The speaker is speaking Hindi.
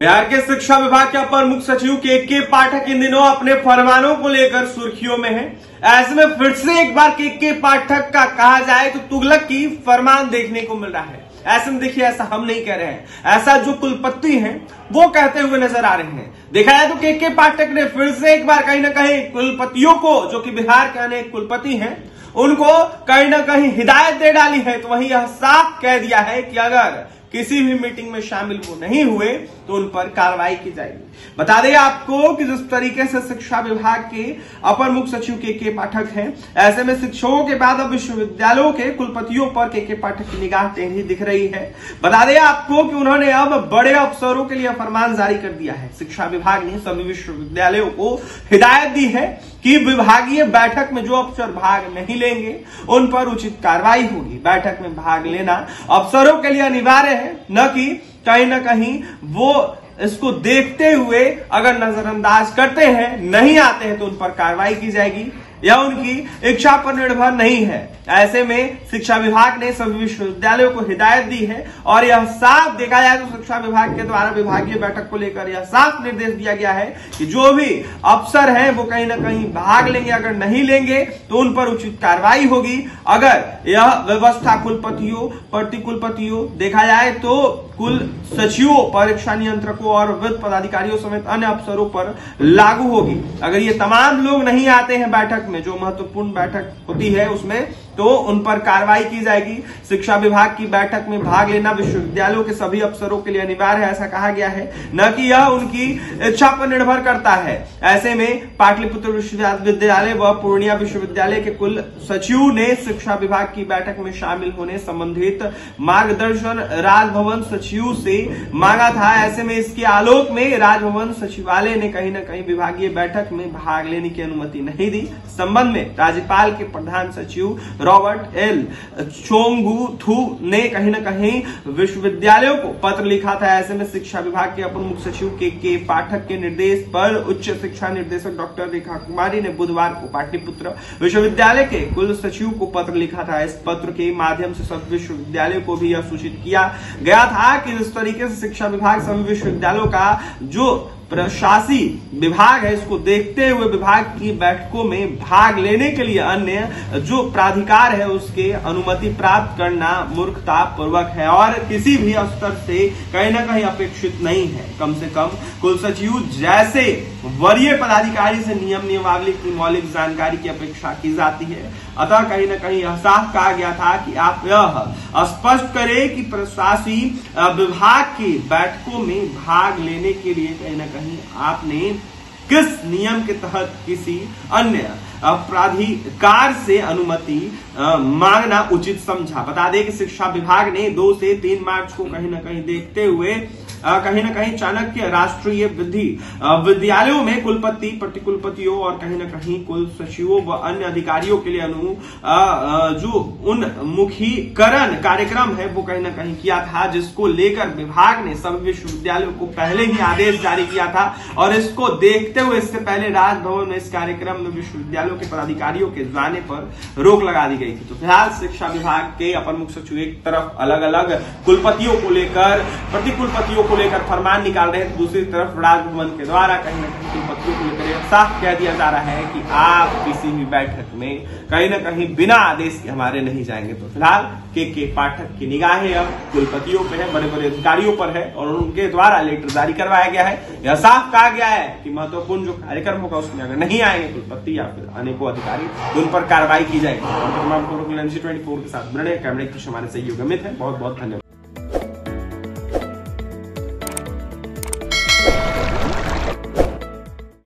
बिहार के शिक्षा विभाग के अपर मुख्य सचिव के पाठक इन दिनों अपने फरमानों को लेकर सुर्खियों में है। ऐसे में फिर से एक बार के पाठक का कहा जाए तो तुगलक की फरमान देखने को मिल रहा है। ऐसे में देखिए, ऐसा हम नहीं कह रहे हैं, ऐसा जो कुलपति हैं वो कहते हुए नजर आ रहे हैं। देखा जाए तो के पाठक ने फिर से एक बार कहीं ना कहीं कुलपतियों को, जो कि बिहार के अनेक कुलपति हैं, उनको कहीं ना कहीं हिदायत दे डाली है। तो वहीं यह साफ कह दिया है कि अगर किसी भी मीटिंग में शामिल वो नहीं हुए तो उन पर कार्रवाई की जाएगी। बता दें आपको कि जिस तरीके से शिक्षा विभाग के अपर मुख्य सचिव के पाठक हैं, ऐसे में शिक्षकों के बाद अब विश्वविद्यालयों के कुलपतियों पर के पाठक की निगाह टेढ़ी दिख रही है। बता दें आपको कि उन्होंने अब बड़े अफसरों के लिए फरमान जारी कर दिया है। शिक्षा विभाग ने सभी विश्वविद्यालयों को हिदायत दी है कि विभागीय बैठक में जो अफसर भाग नहीं लेंगे उन पर उचित कार्रवाई होगी। बैठक में भाग लेना अफसरों के लिए अनिवार्य है, न कि कहीं ना कहीं वो इसको देखते हुए अगर नजरअंदाज करते हैं, नहीं आते हैं तो उन पर कार्रवाई की जाएगी। यह उनकी इच्छा पर निर्भर नहीं है। ऐसे में शिक्षा विभाग ने सभी विश्वविद्यालयों को हिदायत दी है और यह साफ देखा जाए तो शिक्षा विभाग के द्वारा विभागीय बैठक को लेकर यह साफ निर्देश दिया गया है कि जो भी अफसर हैं वो कहीं ना कहीं भाग लेंगे, अगर नहीं लेंगे तो उन पर उचित कार्रवाई होगी। अगर यह व्यवस्था कुलपतियों, प्रतिकुलपतियों, देखा जाए तो कुल सचिवों, परीक्षा नियंत्रकों और वित्त पदाधिकारियों समेत अन्य अफसरों पर लागू होगी। अगर ये तमाम लोग नहीं आते हैं बैठक में, जो महत्वपूर्ण बैठक होती है उसमें, तो उन पर कार्रवाई की जाएगी। शिक्षा विभाग की बैठक में भाग लेना विश्वविद्यालयों के सभी अफसरों के लिए अनिवार्य है, ऐसा कहा गया है, न कि यह उनकी इच्छा पर निर्भर करता है। ऐसे में पाटलिपुत्र विश्वविद्यालय व पूर्णिया विश्वविद्यालय के कुल सचिव ने शिक्षा विभाग की बैठक में शामिल होने संबंधित मार्गदर्शन राजभवन सचिव से मांगा था। ऐसे में इसके आलोक में राजभवन सचिवालय ने कहीं न कहीं विभागीय बैठक में भाग लेने की अनुमति नहीं दी। संबंध में राज्यपाल के प्रधान सचिव रॉबर्ट एल चोंगथू ने कहीं न कहीं विश्वविद्यालयों को पत्र लिखा था। ऐसे में शिक्षा विभाग के अपर मुख्य सचिव के पाठक के निर्देश पर उच्च शिक्षा निर्देशक डॉक्टर रेखा कुमारी ने बुधवार को पाटलिपुत्र विश्वविद्यालय के कुल सचिव को पत्र लिखा था। इस पत्र के माध्यम से सभी विश्वविद्यालयों को भी यह सूचित किया गया था कि जिस तरीके से शिक्षा विभाग सभी विश्वविद्यालयों का जो प्रशासी विभाग है, इसको देखते हुए विभाग की बैठकों में भाग लेने के लिए अन्य जो प्राधिकार है उसके अनुमति प्राप्त करना मूर्खता पूर्वक है और किसी भी स्तर से कहीं ना कहीं अपेक्षित नहीं है। कम से कम कुल सचिव जैसे वरीय पदाधिकारी से नियम नियमावली की मौलिक जानकारी की अपेक्षा की जाती है। अतः कहीं ना कहीं यह साफ कहा गया था कि आप यह स्पष्ट करें कि प्रशासी विभाग की बैठकों में भाग लेने के लिए कहीं ना कहीं आपने किस नियम के तहत किसी अन्य प्राधिकार से अनुमति मांगना उचित समझा। बता दें कि शिक्षा विभाग ने 2 से 3 मार्च को कहीं ना कहीं देखते हुए कहीं ना कहीं चाणक्य राष्ट्रीय विद्यालयों में कुलपति, प्रतिकुलपतियों और कहीं ना कहीं कुल सचिवों व अन्य अधिकारियों के लिए जो उन्मुखीकरण कार्यक्रम है वो कहीं ना कहीं किया था, जिसको लेकर विभाग ने सभी विश्वविद्यालयों को पहले ही आदेश जारी किया था। और इसको देखते हुए इससे पहले राजभवन में इस कार्यक्रम में विश्वविद्यालयों के पदाधिकारियों के जाने पर रोक लगा दी गई थी। तो फिलहाल शिक्षा विभाग के अपर मुख्य सचिव एक तरफ अलग अलग कुलपतियों को लेकर, प्रतिकुलपतियों को लेकर फरमान निकाल रहे हैं, दूसरी तरफ राजभवन के द्वारा कहीं ना कहीं कुलपतियों को लेकर साफ कह दिया जा रहा है कि आप किसी भी बैठक में कहीं ना कहीं बिना आदेश के हमारे नहीं जाएंगे। तो फिलहाल के पाठक की निगाहें अब कुलपतियों पे है, बड़े बड़े अधिकारियों पर है और उनके द्वारा लेटर जारी करवाया गया है। यह साफ कहा गया है कि महत्वपूर्ण जो कार्यक्रम होगा उसमें अगर नहीं आएंगे कुलपति या फिर अनेकों अधिकारी तो उन पर कार्रवाई की जाएगी। तमाम 24 के साथ बने कैमरे की हमारे सहयोग अमित है। बहुत बहुत धन्यवाद।